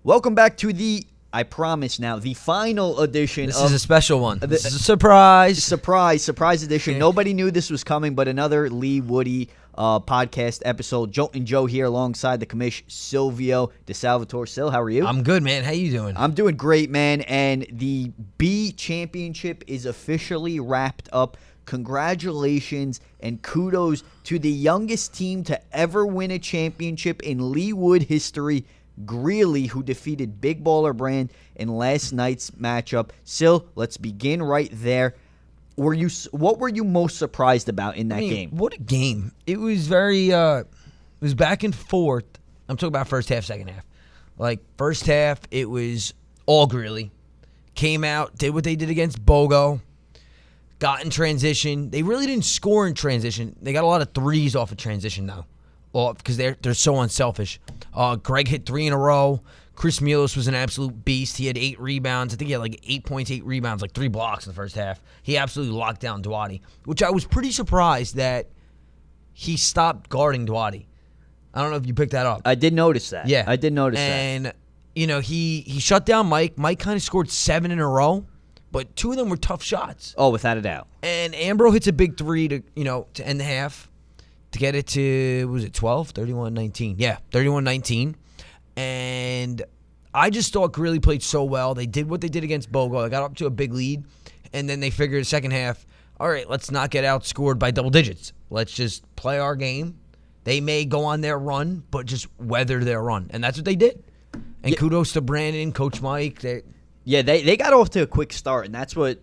Welcome back to I promise now, the final edition This is a special one. This is a surprise. Surprise edition. Nobody knew this was coming, but another Leewood podcast episode. Joltin Joe here alongside the commish, Silvio de Salvatore. Sil, how are you? I'm good, man. How you doing? I'm doing great, man. And the B championship is officially wrapped up. Congratulations and kudos to the youngest team to ever win a championship in Leewood history, Greeley, who defeated Big Baller Brand in last night's matchup. Sil, let's begin right there. What were you most surprised about in that game? What a game. It was very it was back and forth. I'm talking about first half, second half. Like first half, it was all Greeley. Came out, did what they did against Bogo. Got in transition. They really didn't score in transition. They got a lot of threes off of transition though. Well, because they're so unselfish. Greg hit 3 in a row. Chris Milos was an absolute beast. He had 8 rebounds. I think he had like 8 points, 8 rebounds, like 3 blocks in the first half. He absolutely locked down Doughty, which I was pretty surprised that he stopped guarding Doughty. I don't know if you picked that up. I did notice that. Yeah. I did notice that. And, you know, he shut down Mike. Mike kind of scored 7 in a row, but 2 of them were tough shots. Oh, without a doubt. And Ambrose hits a big 3 to end the half. To get it to, what was it, 12? 31-19. Yeah, 31-19. And I just thought Greeley played so well. They did what they did against Bogo. They got up to a big lead, and then they figured the second half, all right, let's not get outscored by double digits. Let's just play our game. They may go on their run, but just weather their run. And that's what they did. And kudos to Brandon, Coach Mike. They got off to a quick start, and that's what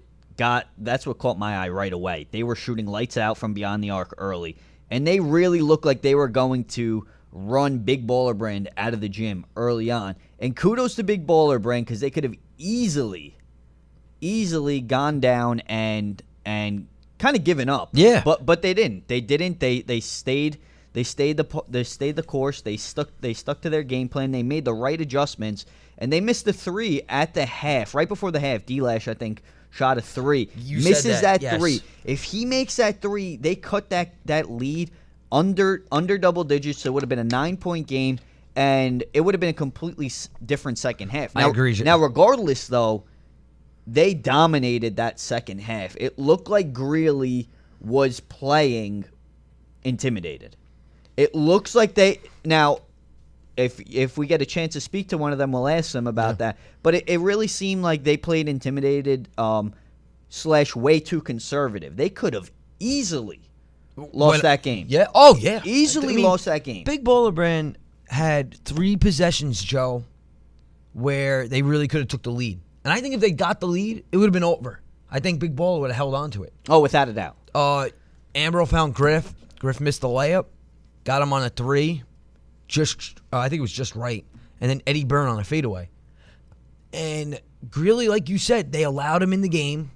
caught my eye right away. They were shooting lights out from beyond the arc early. And they really looked like they were going to run Big Baller Brand out of the gym early on. And kudos to Big Baller Brand because they could have easily gone down and kind of given up. Yeah. But they didn't. They didn't. They stayed the course. They stuck to their game plan. They made the right adjustments, and they missed the 3 at the half. Right before the half, D-Lash, I think, shot a 3. Misses that 3. If he makes that 3, they cut that lead under double digits, so it would have been a 9-point game, and it would have been a completely different second half. I agree. Now, regardless, though, they dominated that second half. It looked like Greeley was playing intimidated. It looks like they now. If we get a chance to speak to one of them, we'll ask them about that. But it really seemed like they played intimidated / way too conservative. They could have easily lost that game. Yeah. Oh, yeah. Easily lost that game. Big Baller Brand had 3 possessions, Joe, where they really could have took the lead. And I think if they got the lead, it would have been over. I think Big Baller would have held on to it. Oh, without a doubt. Ambrose found Griff. Griff missed the layup. Got him on a 3. I think it was just right. And then Eddie Byrne on a fadeaway. And Greeley, like you said, they allowed him in the game.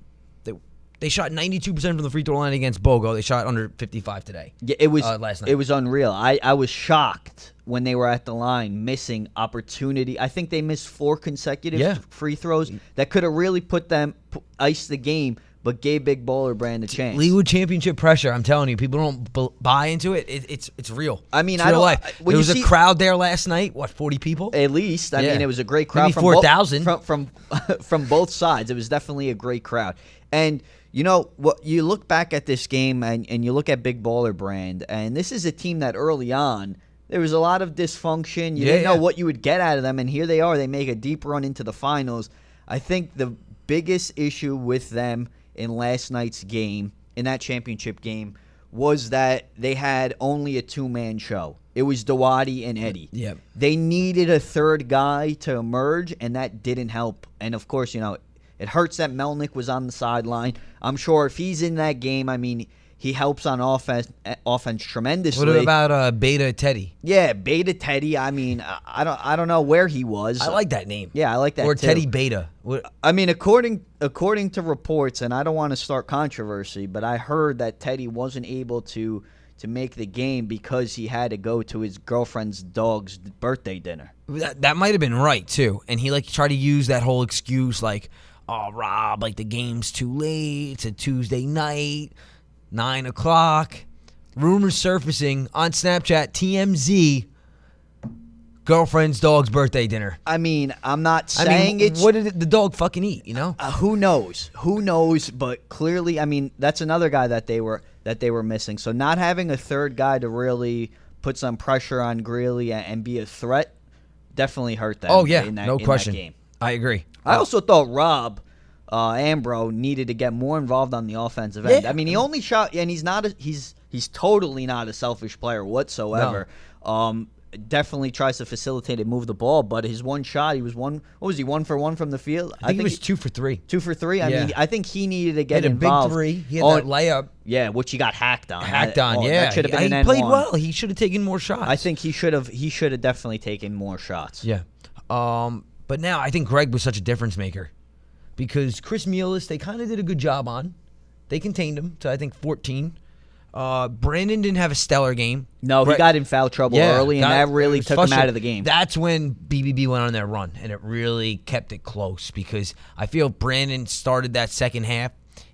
They shot 92% from the free throw line against Bogo. They shot under 55 today. Yeah, it was last night. It was unreal. I was shocked when they were at the line missing opportunity. I think they missed 4 consecutive free throws that could have really iced the game, but gave Big Baller Brand a chance. Leewood championship pressure. I'm telling you, people don't buy into it. It's real. I mean, it's real life. There was a crowd there last night. What, 40 people? At least. I mean, it was a great crowd. Maybe 4,000 from both sides. It was definitely a great crowd. And you know what? You look back at this game and you look at Big Baller Brand, and this is a team that early on there was a lot of dysfunction. You didn't know what you would get out of them, and here they are. They make a deep run into the finals. I think the biggest issue with them in last night's game, in that championship game, was that they had only a 2-man show. It was Doughty and Eddie. Yeah. They needed a third guy to emerge, and that didn't help. And, of course, it hurts that Melnick was on the sideline. I'm sure if he's in that game, I mean, he helps on offense tremendously. What about Beta Teddy? Yeah, Beta Teddy. I mean, I don't know where he was. I like that name. Yeah, I like that Or too. Teddy Beta. I mean, according to reports, and I don't want to start controversy, but I heard that Teddy wasn't able to make the game because he had to go to his girlfriend's dog's birthday dinner. That might have been right too, and he tried to use that whole excuse oh, Rob, the game's too late. It's a Tuesday night, 9 o'clock. Rumors surfacing on Snapchat. TMZ girlfriend's dog's birthday dinner. I mean, I'm not saying it's... what did the dog fucking eat, you know? Who knows? Who knows? But clearly, I mean, that's another guy that they were missing. So not having a third guy to really put some pressure on Greeley and be a threat definitely hurt them. Oh, yeah, no question. In that game. I agree. I also thought Rob Ambrose needed to get more involved on the offensive end. Yeah. I mean, he only shot, and he's totally not a selfish player whatsoever. No. Definitely tries to facilitate and move the ball, but his one shot, he was 1 for 1 from the field. I think he was 2 for 3. 2 for 3. I mean, I think he needed to get he had involved. A big 3. He had that layup. Yeah, which he got hacked on. That should have been an He played N1. well. He should have taken more shots. I think he should have definitely taken more shots. Yeah. But now I think Greg was such a difference maker because Chris Mielis, they kind of did a good job on. They contained him to, I think, 14. Brandon didn't have a stellar game. No, he got in foul trouble early, and that really took him out of the game. That's when BBB went on their run, and it really kept it close because I feel Brandon started that second half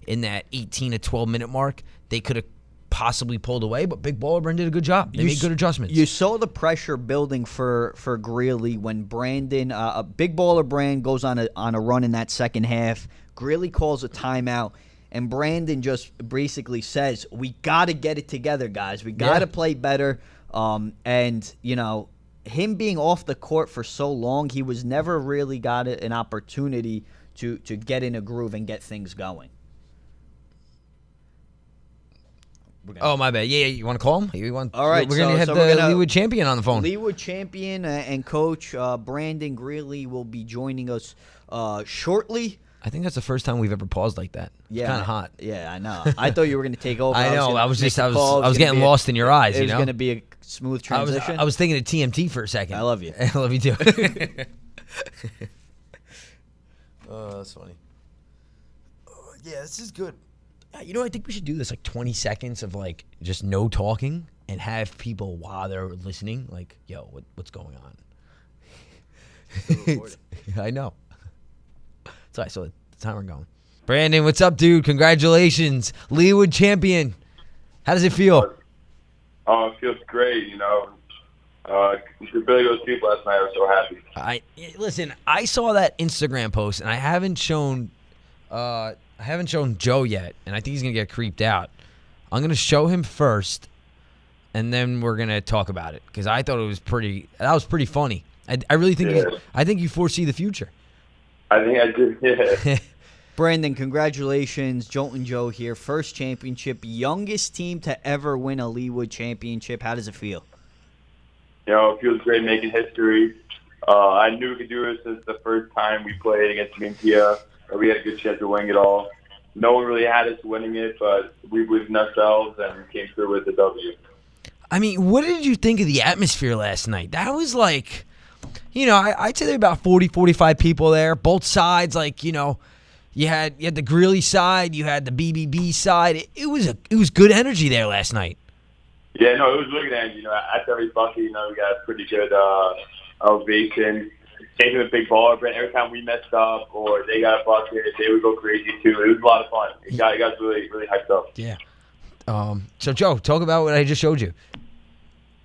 in that 18 to 12-minute mark. They could have possibly pulled away, but Big Baller Brand did a good job. They made good adjustments. You saw the pressure building for Greeley when Brandon, Big Baller Brand goes on a run in that second half. Greeley calls a timeout. And Brandon just basically says, we got to get it together, guys. We got to play better. And, you know, him being off the court for so long, he was never really got an opportunity to get in a groove and get things going. Oh, my bad. Yeah, you want to call him? All right. We're going to have the Leewood champion on the phone. Leewood champion and coach Brandon Greeley will be joining us shortly. I think that's the first time we've ever paused like that. It's kind of hot. Yeah, I know. I thought you were going to take over. I know. I was getting lost in your eyes. It was going to be a smooth transition. I was thinking of TMT for a second. I love you. I love you too. Oh, that's funny. Yeah, this is good. You know, I think we should do this like 20 seconds of like just no talking and have people while they're listening like, yo, what's going on? I know. So I saw the timer going. Brandon, what's up, dude? Congratulations. Leewood champion. How does it feel? Oh, it feels great, you know. You should really go sleep last night. I was so happy. Listen, I saw that Instagram post, and I haven't shown Joe yet, and I think he's going to get creeped out. I'm going to show him first, and then we're going to talk about it, because I thought it was pretty funny. I really think I think you foresee the future. I think I do, yeah. Brandon, congratulations. Joltin Joe here. First championship. Youngest team to ever win a Leewood championship. How does it feel? You know, it feels great making history. I knew we could do it since the first time we played against Olympia. We had a good chance of winning it all. No one really had us winning it, but we believed in ourselves and came through with the W. I mean, what did you think of the atmosphere last night? That was like... You know, I'd say there were about 40, 45 people there. Both sides, like, you know, you had the Greeley side, you had the BBB side. It was good energy there last night. Yeah, no, it was really good energy. You know, at every bucket, you know, we got a pretty good ovation. Same with Big Baller Brand. Every time we messed up or they got a bucket, they would go crazy too. It was a lot of fun. It got really, really hyped up. Yeah. So, Joe, talk about what I just showed you.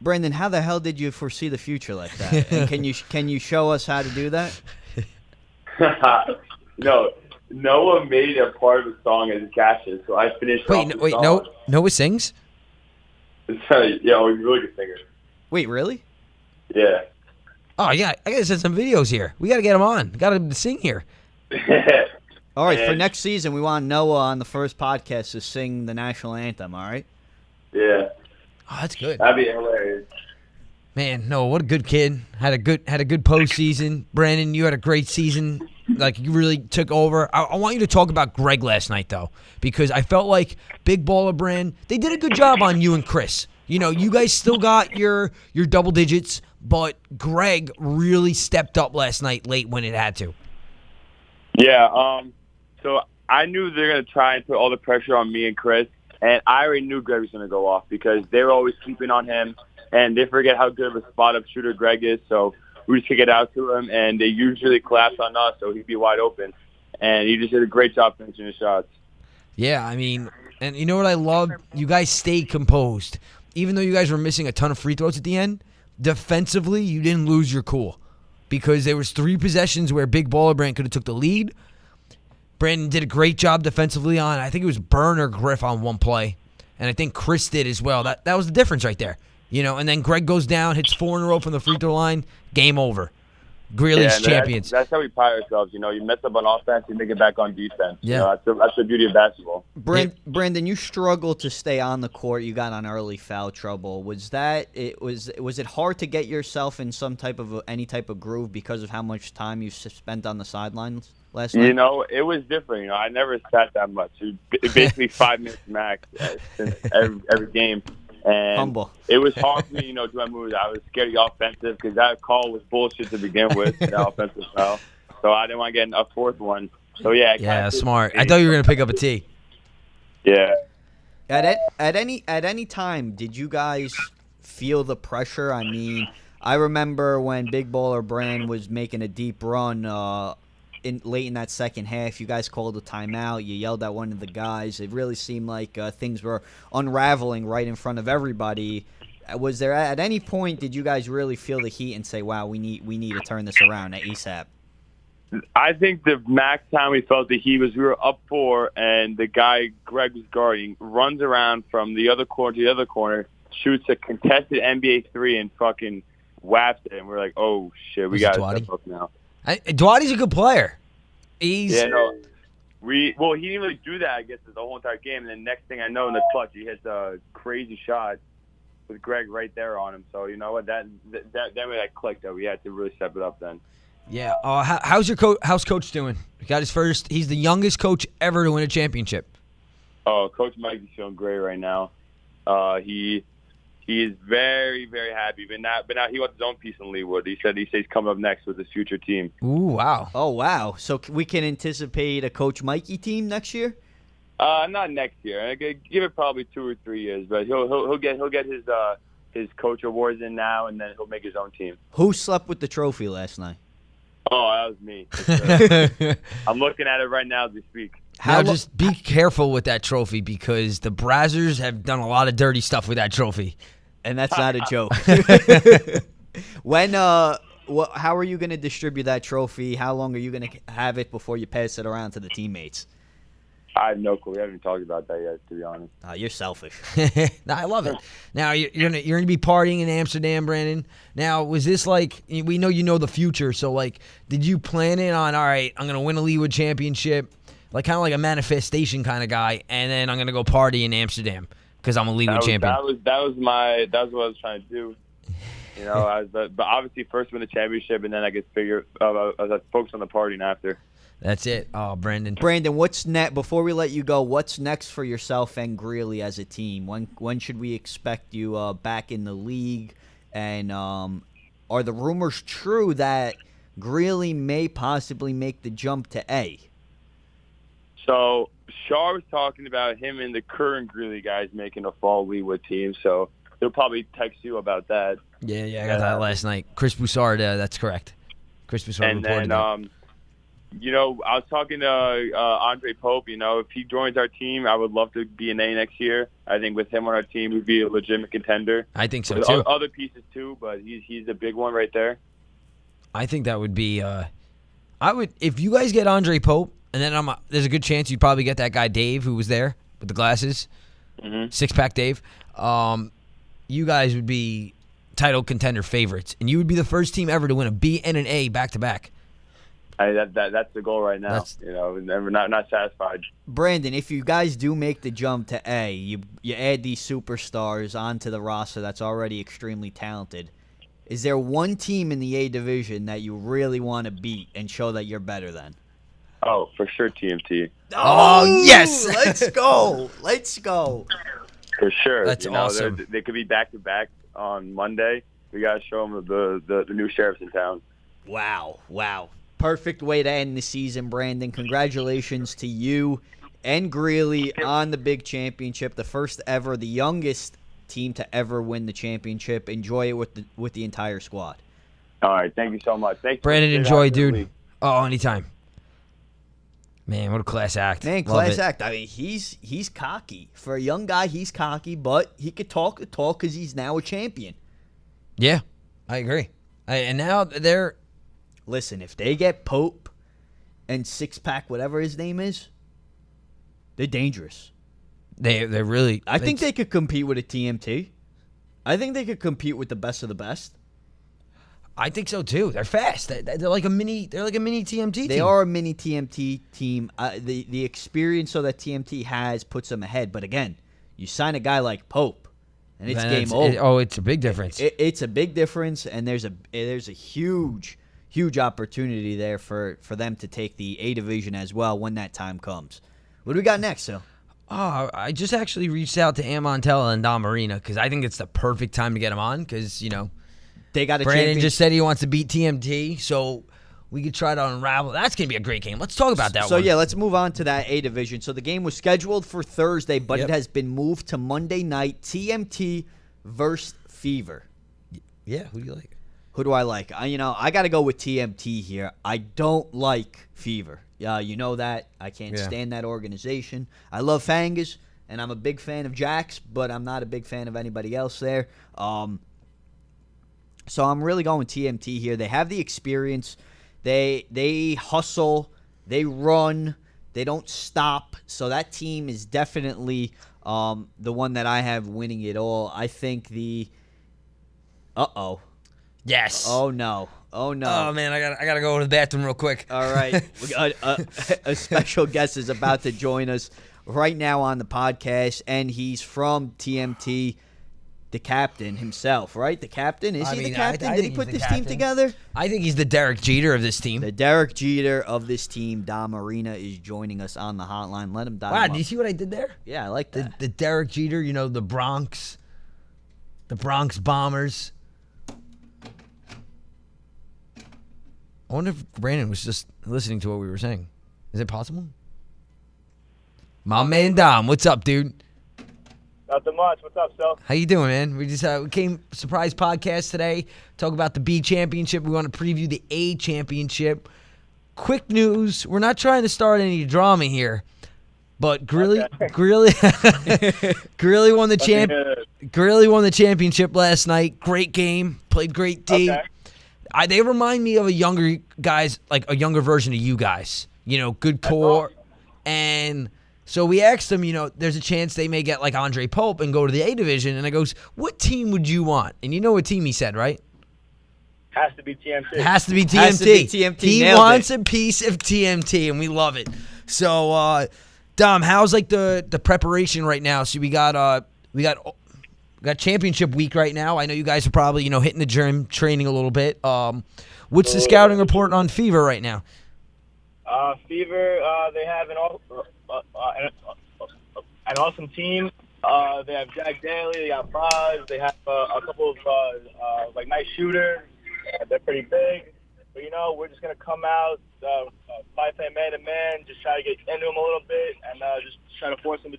Brandon, how the hell did you foresee the future like that? And can you show us how to do that? No, Noah made a part of the song as a caption, so I finished. Wait, Noah sings? Yeah, he's a really good singer. Wait, really? Yeah. Oh yeah, I gotta send some videos here. We gotta get him on. We gotta sing here. All right, for next season, we want Noah on the first podcast to sing the national anthem. All right? Yeah. Oh, that's good. That'd be hilarious. Man, no, what a good kid. Had a good postseason. Brandon, you had a great season. Like, you really took over. I want you to talk about Greg last night, though, because I felt like Big Baller Brand, they did a good job on you and Chris. You know, you guys still got your double digits, but Greg really stepped up last night late when it had to. Yeah, so I knew they were going to try and put all the pressure on me and Chris. And I already knew Greg was going to go off because they were always sleeping on him, and they forget how good of a spot-up shooter Greg is. So we just kick it out to him, and they usually collapse on us, so he'd be wide open. And he just did a great job finishing his shots. Yeah, I mean, and you know what I love? You guys stayed composed. Even though you guys were missing a ton of free throws at the end, defensively, you didn't lose your cool because there was 3 possessions where Big Baller Brand could have took the lead. Brandon did a great job defensively on, I think it was Byrne or Griff on one play, and I think Chris did as well. That was the difference right there. And then Greg goes down, hits 4 in a row from the free throw line, game over. Greeley's champions. That's how we pride ourselves. You mess up on offense, you make it back on defense. Yeah. That's the beauty of basketball. Brandon, you struggled to stay on the court. You got on early foul trouble. Was it hard to get yourself in any type of groove because of how much time you spent on the sidelines last night? It was different. I never sat that much. It was basically 5 minutes max every game. And Humble. It was hard for me, to my moves. I was scared of the offensive because that call was bullshit to begin with, the offensive foul. So I didn't want to get a 4th one. So, yeah. Yeah, smart. I thought you were going to pick up a T. Yeah. At any time, did you guys feel the pressure? I mean, I remember when Big Baller Brand was making a deep run late in that second half, you guys called a timeout. You yelled at one of the guys. It really seemed like things were unraveling right in front of everybody. Was there at any point did you guys really feel the heat and say, "Wow, we need to turn this around at ASAP"? I think the max time we felt the heat was we were up 4, and the guy Greg was guarding runs around from the other corner to the other corner, shoots a contested NBA 3 and fucking whaps it, and we're like, "Oh shit, we got to step up now." Dwight's a good player. He didn't really do that, I guess, the whole entire game. And then next thing I know, in the clutch, he hits a crazy shot with Greg right there on him. So, you know what, that clicked that we had to really step it up then. Yeah. How's your how's Coach doing? He got his first. He's the youngest coach ever to win a championship. Oh, Coach Mike is feeling great right now. He is very, very happy. But now he wants his own piece in Leewood. He said he's coming up next with his future team. Ooh, wow. Oh, wow. So we can anticipate a Coach Mikey team next year? Not next year. I could give it probably 2 or 3 years. But he'll get his coach awards in now, and then he'll make his own team. Who slept with the trophy last night? Oh, that was me. I'm looking at it right now as we speak. Just be careful with that trophy because the Brazzers have done a lot of dirty stuff with that trophy. And that's not a joke. How are you going to distribute that trophy? How long are you going to have it before you pass it around to the teammates? I have no clue. We haven't talked about that yet, to be honest. You're selfish. No, I love it. Now you're gonna be partying in Amsterdam, Brandon. Now, was this like we know you know the future? So like, did you plan it on? All right, I'm gonna win a Leewood championship, like kind of like a manifestation kind of guy, and then I'm gonna go party in Amsterdam because I'm a Leewood champion. That was what I was trying to do. But obviously first win the championship, and then I could figure. I was focused on the partying after. That's it. Oh, Brandon, what's next? Before we let you go, what's next for yourself and Greeley as a team? When should we expect you back in the league? And are the rumors true that Greeley may possibly make the jump to A? So Shaw was talking about him and the current Greeley guys making a fall Leewood team. So he'll probably text you about that. Yeah, I got that last night. Chris Broussard, that's correct. Chris Broussard reported that. I was talking to Andre Pope. If he joins our team, I would love to be an A next year. I think with him on our team, we'd be a legitimate contender. I think so, with too. Other pieces, too, but he's a big one right there. I think that would be if you guys get Andre Pope, and then there's a good chance you'd probably get that guy Dave who was there with the glasses, six-pack Dave. You guys would be title contender favorites, and you would be the first team ever to win a B and an A back-to-back. That's the goal right now. And we're not satisfied. Brandon, if you guys do make the jump to A, you add these superstars onto the roster that's already extremely talented. Is there one team in the A division that you really want to beat and show that you're better than? Oh, for sure, TMT. Oh yes, let's go, let's go. For sure, that's awesome. They could be back to back on Monday. We gotta show them the new sheriffs in town. Wow. Perfect way to end the season, Brandon. Congratulations to you and Greeley on the big championship, the first ever, the youngest team to ever win the championship. Enjoy it with the entire squad. All right, thank you so much. Thanks, Brandon. Enjoy, dude. Oh, anytime. Man, what a class act. Man, class act. I mean, he's cocky. For a young guy, he's cocky, but he could talk the talk because he's now a champion. Yeah. I agree. And now they're Listen, if they get Pope and six-pack, whatever his name is, they're dangerous. they're really. I think they could compete with a TMT. I think they could compete with the best of the best. I think so too. They're fast. They're like a mini. They're like a mini TMT team. They are a mini TMT team. The experience that TMT has puts them ahead. But again, you sign a guy like Pope, and it's game over. It's a big difference. It's a big difference, and there's a huge opportunity there for them to take the A division as well when that time comes. What do we got next, Phil? Oh, I just actually reached out to Amontella and Dom Marina because I think it's the perfect time to get them on because, They got a Brandon champion. just said he wants to beat TMT, so we could try to unravel. That's going to be a great game. Let's talk about that one. So, yeah, let's move on to that A division. So the game was scheduled for Thursday, but Yep. it has been moved to Monday night. TMT versus Fever. Yeah, who do you like? Who do I like? I got to go with TMT here. I don't like Fever. Yeah, you know that. I can't stand that organization. I love Fangas, and I'm a big fan of Jax, but I'm not a big fan of anybody else there. So I'm really going TMT here. They have the experience. They hustle. They run. They don't stop. So that team is definitely the one that I have winning it all. I think the Yes. Oh no. Oh man, I gotta go to the bathroom real quick. All right. We got a special guest is about to join us right now on the podcast, and he's from TMT, the captain himself, right? The captain? Is he the captain? Did he put this team together? I think he's the Derek Jeter of this team. The Derek Jeter of this team, Dom Marina, is joining us on the hotline. Let him dive Wow, up. do you see what I did there? Yeah, I like that. The Derek Jeter, the Bronx Bombers. I wonder if Brandon was just listening to what we were saying. Is it possible? My man Dom, what's up, dude? Nothing much. What's up, Phil? How you doing, man? We just we came surprise podcast today. Talk about the B championship. We want to preview the A championship. Quick news: we're not trying to start any drama here, but Greeley won the Greeley won the championship last night. Great game. Played great D. Okay. They remind me of a younger version of you guys. Good core. awesome. And so we asked them, there's a chance they may get like Andre Pope and go to the A division. And I goes, what team would you want? And you know what team he said, right? Has to be TMT. It has to be TMT. Has to be TMT. He Nailed wants it. a piece of TMT, and we love it. So, Dom, how's the preparation right now? So we got championship week right now. I know you guys are probably hitting the gym, training a little bit. What's the scouting report on Fever right now? Fever, they have an awesome team. They have Jack Daly, they got Buzz, they have a couple of nice shooters. They're pretty big. But, we're just going to come out, fight play man-to-man, just try to get into them a little bit, and just try to force them to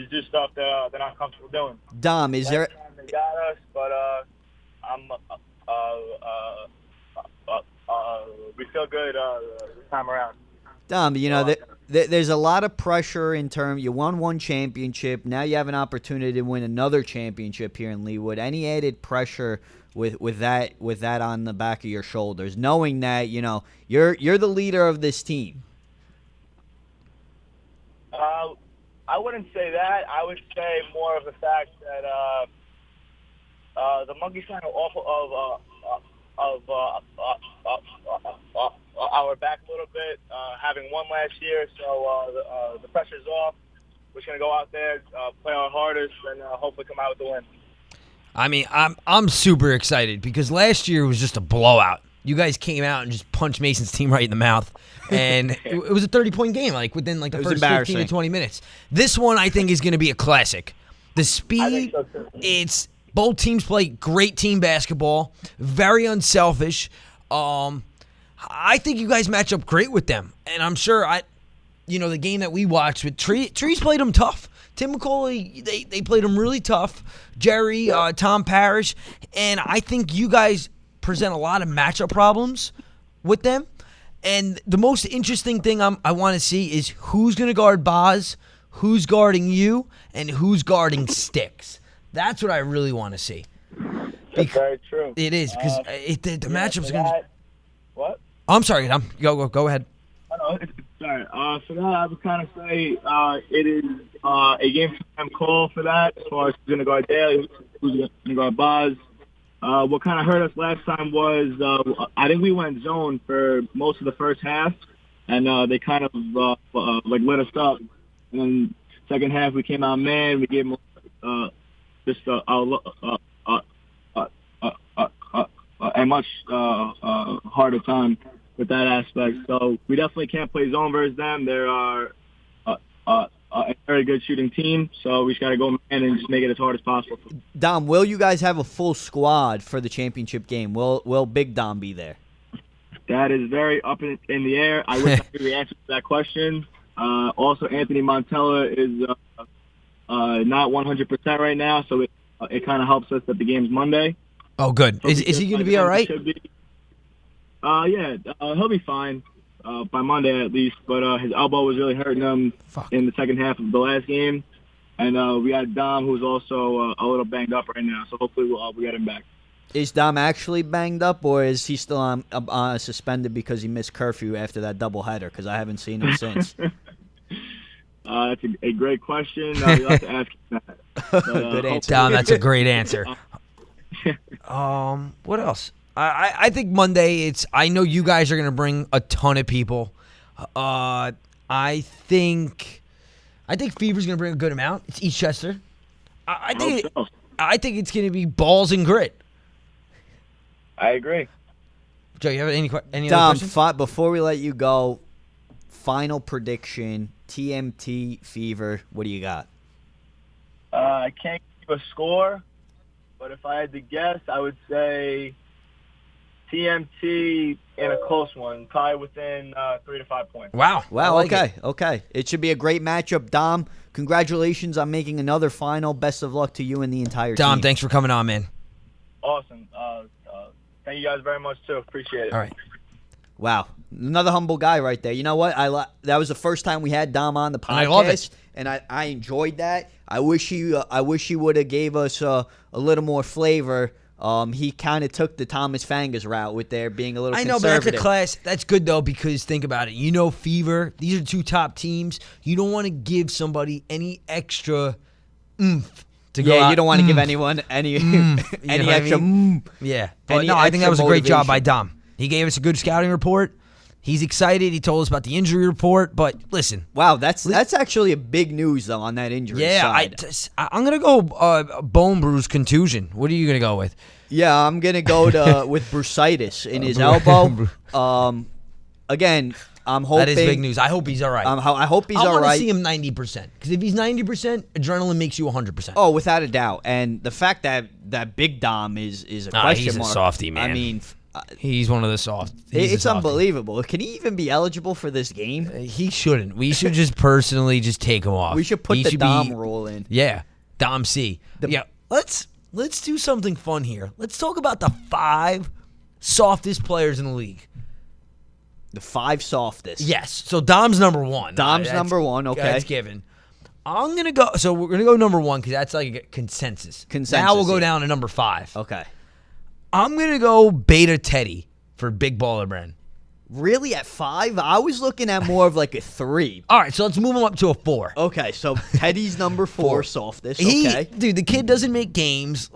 do stuff that they're not comfortable doing. Dom, is there? They got us, but we feel good this time around. Dom, there's a lot of pressure in terms. You won one championship. Now you have an opportunity to win another championship here in Leewood. Any added pressure with that on the back of your shoulders, knowing that you're the leader of this team? I wouldn't say that. I would say more of the fact that the monkey's kind of awful of our back a little bit, having won last year. So the pressure's off. We're just gonna go out there, play our hardest, and hopefully come out with the win. I mean, I'm super excited because last year was just a blowout. You guys came out and just punched Mason's team right in the mouth. And it was a 30-point game, within the first 15 to 20 minutes. This one, I think, is going to be a classic. The speed, so too. it's both teams play great team basketball, very unselfish. I think you guys match up great with them. And I'm sure, the game that we watched with Trees played them tough. Tim McCauley, they played him really tough. Jerry, Tom Parrish. And I think you guys present a lot of matchup problems with them. And the most interesting thing I want to see is who's going to guard Boz, who's guarding you, and who's guarding Sticks. That's what I really want to see. That's very true. It is because the matchup's going to. What? I'm sorry, Dom. Go ahead. Oh, no, sorry. For that, I would kind of say it is a game time call for that as far as who's going to guard Daly, who's going to guard Boz. What kind of hurt us last time was I think we went zone for most of the first half, and they kind of lit us up. And then second half we came out man. We gave them just a much harder time with that aspect. So we definitely can't play zone versus them. They're a very good shooting team, so we just got to go man and just make it as hard as possible. Dom, will you guys have a full squad for the championship game? Will Big Dom be there? That is very up in the air. I wish I knew the answer to that question. Also, Anthony Montella is not 100% right now, so it kind of helps us that the game's Monday. Oh, good. So Is he going to be all right? Yeah, he'll be fine by Monday at least. But his elbow was really hurting him in the second half of the last game. And we got Dom, who's also a little banged up right now. So hopefully we get him back. Is Dom actually banged up, or is he still on suspended because he missed curfew after that doubleheader? Because I haven't seen him since. That's a great question. You'll have to ask him that. But, Good answer. Dom, that's a great answer. What else? I think Monday. I know you guys are going to bring a ton of people. I think Fever's going to bring a good amount. It's Eastchester. I think it's going to be balls and grit. I agree. Joe, you have any other Dom, questions? before we let you go, final prediction: TMT Fever. What do you got? I can't give a score, but if I had to guess, I would say TMT in a close one, probably within 3 to 5 points. Wow. Okay. It should be a great matchup. Dom, congratulations on making another final. Best of luck to you and the entire team. Dom, thanks for coming on, man. Awesome. Thank you guys very much, too. Appreciate it. All right. Wow. Another humble guy right there. You know what? That was the first time we had Dom on the podcast. I love it. And I enjoyed that. I wish he would have gave us a little more flavor. He kind of took the Thomas Fangas route with there being a little I know, but that's a class. That's good, though, because think about it. Fever, these are two top teams. You don't want to give somebody any extra oomph to go out. You don't want to give anyone any extra. Yeah. But no, I think that was a great job by Dom. He gave us a good scouting report. He's excited. He told us about the injury report. But listen. Wow, that's actually a big news, though, on that injury side. I'm going to go bone bruise contusion. What are you going to go with? Yeah, I'm going to go with bursitis in his elbow. Again, I'm hoping. That is big news. I hope he's all right. I hope he's all right. I want to see him 90%. Because if he's 90%, adrenaline makes you 100%. Oh, without a doubt. And the fact that Big Dom is a question he's mark. A softie, man. I mean, he's one of the soft. It's unbelievable. Can he even be eligible for this game? He shouldn't. We should just personally just take him off. We should put the Dom rule in. Yeah, Dom C. Let's do something fun here. Let's talk about the 5 softest players in the league. The 5 softest. Yes. So Dom's number 1. Dom's number 1. Okay, that's given. I'm gonna go. So we're gonna go number 1 because that's like a consensus. Now we'll go down to number 5. Okay. I'm going to go Beta Teddy for Big Baller Brand. Really, at 5? I was looking at more of like a 3. All right, so let's move him up to a 4. Okay, so Teddy's number 4, softest. Okay. Dude, the kid doesn't make games.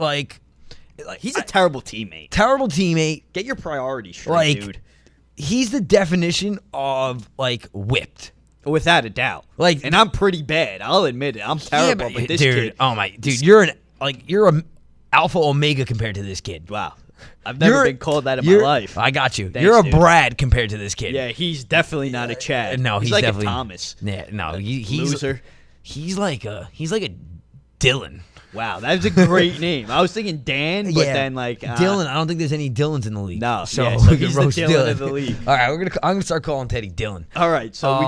He's a terrible teammate. Terrible teammate. Get your priorities straight, dude. He's the definition of, whipped. Without a doubt. And I'm pretty bad. I'll admit it. I'm terrible, but this kid. Oh, my. Dude, you're an alpha omega compared to this kid. Wow. I've never been called that in my life. I got you. Thanks, you're a dude. Brad compared to this kid. Yeah, he's definitely not a Chad. No, he's like definitely a Thomas. Yeah, no, he's loser. He's like a Dylan. Wow, that's a great name. I was thinking Dan, but then Dylan. I don't think there's any Dylans in the league. No, so he's the Dylan of the league. All right, I'm gonna start calling Teddy Dylan. All right, so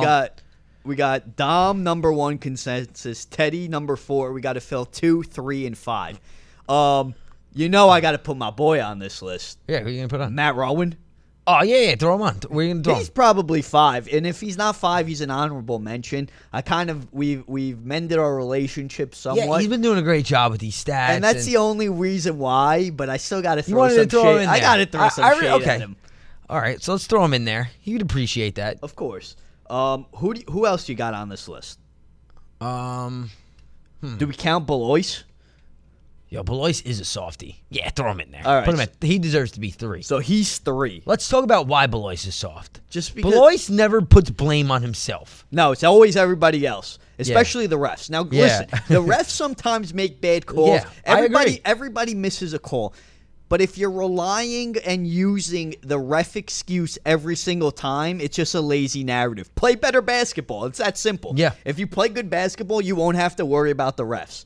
we got Dom number 1 consensus, Teddy number 4. We got to fill 2, 3, and 5. I got to put my boy on this list. Yeah, who are you gonna put on? Matt Rowan. Oh, yeah, throw him on. We're going to throw him. He's probably 5, and if he's not 5, he's an honorable mention. We've mended our relationship somewhat. Yeah, he's been doing a great job with these stats. and that's the only reason why, but I still got to throw wanted some to throw shade. him in I there. got to throw some shade at him. All right, so let's throw him in there. You'd appreciate that. Of course. Who else you got on this list? Do we count Belois? Yo, Belois is a softie. Yeah, throw him in there. All right. Put him he deserves to be 3. So he's 3. Let's talk about why Belois is soft. Just because Belois never puts blame on himself. No, it's always everybody else, especially the refs. Now, listen, the refs sometimes make bad calls. Yeah, I agree. Everybody misses a call. But if you're relying and using the ref excuse every single time, it's just a lazy narrative. Play better basketball. It's that simple. Yeah. If you play good basketball, you won't have to worry about the refs.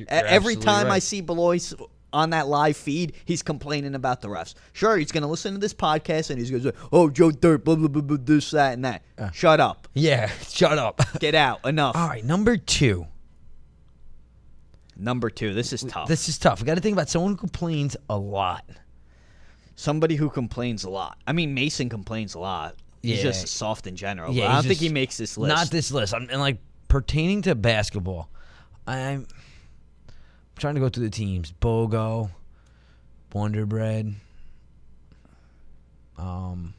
Every time I see Belois on that live feed, he's complaining about the refs. Sure, he's going to listen to this podcast and he's going to say, oh, Joe Dirt, blah, blah, blah, blah, this, that, and that. Shut up. Yeah, shut up. Get out. Enough. All right, number 2. Number 2. This is tough. This is tough. We got to think about someone who complains a lot. Somebody who complains a lot. I mean, Mason complains a lot. He's Yeah. just soft in general. Yeah, But I don't he's think he just- makes this list. Not this list. And like pertaining to basketball, I'm trying to go through the teams. Bogo, Wonder Bread.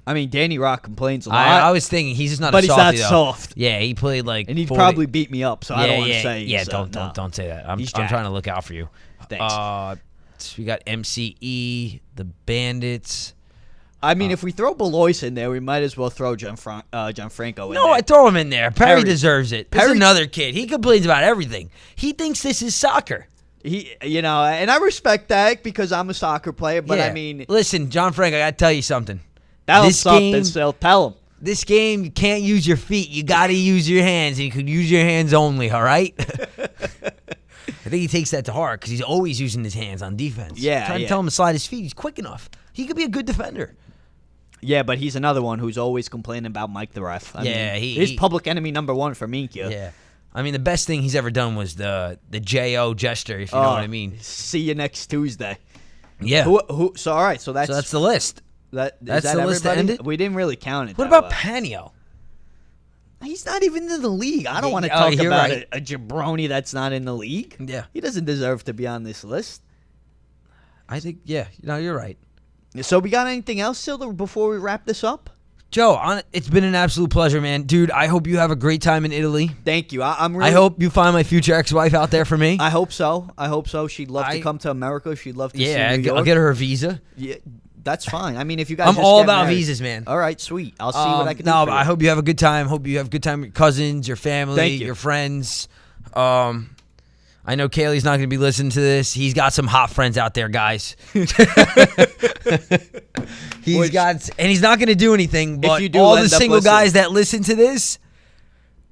I mean, Danny Rock complains a lot. I was thinking he's just not but a he's softie, not though. soft. Yeah, he played like And he'd 40 probably beat me up, so I don't want to yeah, say. yeah. so, Don't say that. I'm He's trying jacked. to look out for you. Thanks. So we got MCE, the Bandits. I mean, if we throw Belois in there, we might as well throw Gianfranco in No, there. I throw him in there. Perry Perry. deserves it. This Perry- is another kid. He complains about everything. He thinks this is soccer. And I respect that because I'm a soccer player, but Yeah. I mean, Listen, John Frank, I got to tell you something. tell him this something, game- Sil. Tell him. This game, you can't use your feet. You got to use your hands, and you could use your hands only, all right? I think he takes that to heart because he's always using his hands on defense. Yeah, Trying to tell him to slide his feet. He's quick enough. He could be a good defender. Yeah, but he's another one who's always complaining about Mike the ref. I Yeah, mean, he- he's he- public enemy number 1 for Minkia. Yeah. I mean, the best thing he's ever done was the J.O. gesture, if you know what I mean. See you next Tuesday. Yeah. So all right, so that's So that's the list. Is That's that the list to everybody? end it? We didn't really count it. What that about well. Panio? He's not even in the league. I don't Yeah, want to oh, talk you're about right. a jabroni that's not in the league. Yeah. He doesn't deserve to be on this list. I think, yeah. No, you're right. So we got anything else, Silver, before we wrap this up? Joe, it's been an absolute pleasure, man. Dude, I hope you have a great time in Italy. Thank you. I'm really. I hope you find my future ex-wife out there for me. I hope so. She'd love to come to America. She'd love to see Yeah, New York. I'll get her a visa. Yeah, that's fine. I mean, if you guys I'm just all get about married- visas, man. All right, sweet. I'll see what I can do. No, for but you. I hope you have a good time. Hope you have a good time with your cousins, your family, Thank you. your friends. I know Kaylee's not going to be listening to this. He's got some hot friends out there, guys. He's not going to do anything. But you do all the end up single listening. guys that listen to this,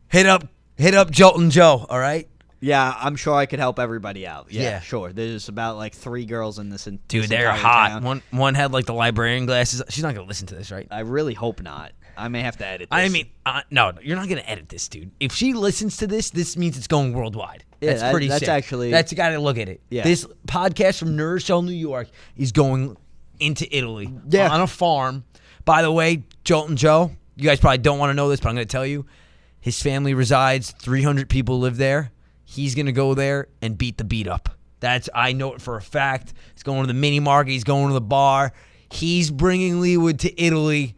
hit up Joltin Joe. All right, Yeah, I'm sure I could help everybody out. Yeah, Yeah. sure. There's about like 3 girls in this. dude, this they're entire hot. town. One had like the librarian glasses. She's not going to listen to this, right? I really hope not. I may have to edit this. I mean, no, you're not going to edit this, dude. If she listens to this means it's going worldwide. Yeah, That's pretty that's sick. actually- That's, you got to look at it. Yeah. This podcast from New Rochelle, New York is going into Italy. Yeah. On a farm. By the way, Joltin Joe, you guys probably don't want to know this, but I'm going to tell you. His family resides, 300 people live there. He's going to go there and beat the beat up. I know it for a fact. He's going to the mini market. He's going to the bar. He's bringing Leewood to Italy.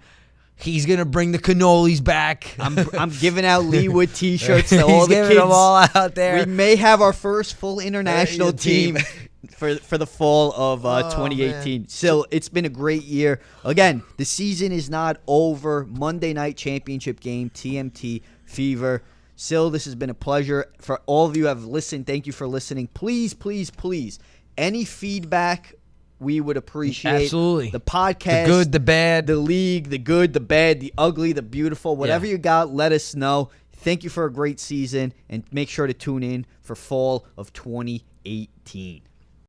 He's going to bring the cannolis back. I'm giving out Leewood T-shirts to all He's the giving kids. them all out there. We may have our first full international Yeah, team team. for the fall of 2018. Still, it's been a great year. Again, the season is not over. Monday night championship game, TMT Fever. Sil, this has been a pleasure. For all of you who have listened, thank you for listening. Please, please, please, any feedback we would appreciate. Absolutely. The podcast. The good, the bad. The league, the good, the bad, the ugly, the beautiful. Whatever Yeah. you got, let us know. Thank you for a great season, and make sure to tune in for fall of 2018.